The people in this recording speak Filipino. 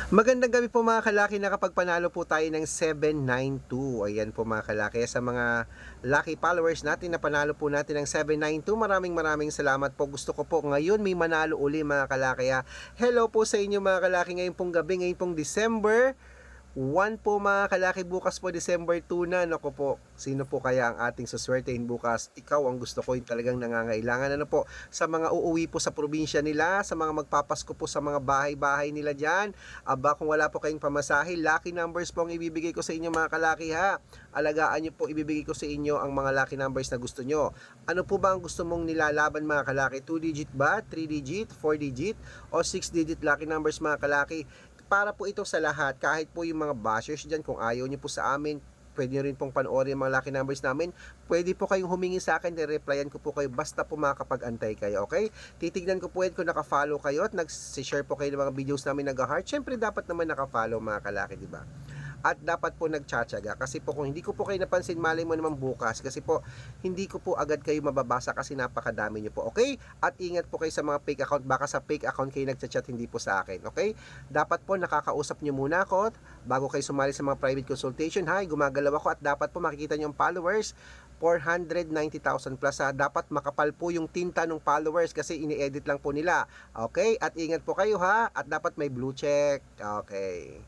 Magandang gabi po mga kalaki, nakapagpanalo po tayo ng 792. Ayan po mga kalaki, sa mga lucky followers natin na panalo po natin ng 792. Maraming salamat po. Gusto ko po ngayon may manalo uli mga kalaki. Hello po sa inyo mga kalaki ngayon pong gabi, ngayon pong December 1 po mga kalaki, bukas po December 2 na. Naku po, sino po kaya ang ating suswertein bukas? Ikaw ang gusto ko, yung talagang nangangailangan. Ano po, sa mga uuwi po sa probinsya nila, sa mga magpapasko po sa mga bahay-bahay nila dyan. Aba, kung wala po kayong pamasahe, lucky numbers po ang ibibigay ko sa inyo mga kalaki ha. Alagaan nyo po, ibibigay ko sa inyo ang mga lucky numbers na gusto nyo. Ano po ba ang gusto mong nilalaban mga kalaki? 2 digit ba? 3 digit? 4 digit? O 6 digit lucky numbers mga kalaki? Para po ito sa lahat, kahit po yung mga bashers dyan, kung ayaw nyo po sa amin, pwede nyo rin pong panoorin yung mga lucky numbers namin. Pwede po kayong humingi sa akin, i-replyan ko po kayo, basta po makakapag-antay kayo, okay? Titignan ko po yan kung naka-follow kayo at nag-share po kayo ng mga videos namin nag-heart. Siyempre, dapat naman naka-follow mga kalaki, di ba? At dapat po nagtsatsaga, kasi po kung hindi ko po kayo napansin, malay mo naman bukas, kasi po hindi ko po agad kayo mababasa kasi napakadami nyo po, okay? At ingat po kayo sa mga fake account, baka sa fake account kayo nagchat-chat, hindi po sa akin, okay? Dapat po nakakausap nyo muna ako bago kayo sumali sa mga private consultation. Hi, gumagalaw ako at dapat po makikita nyo yung followers 490,000 plus ha. Dapat makapal po yung tinta ng followers kasi ini-edit lang po nila, okay? At ingat po kayo ha, at dapat may blue check, okay?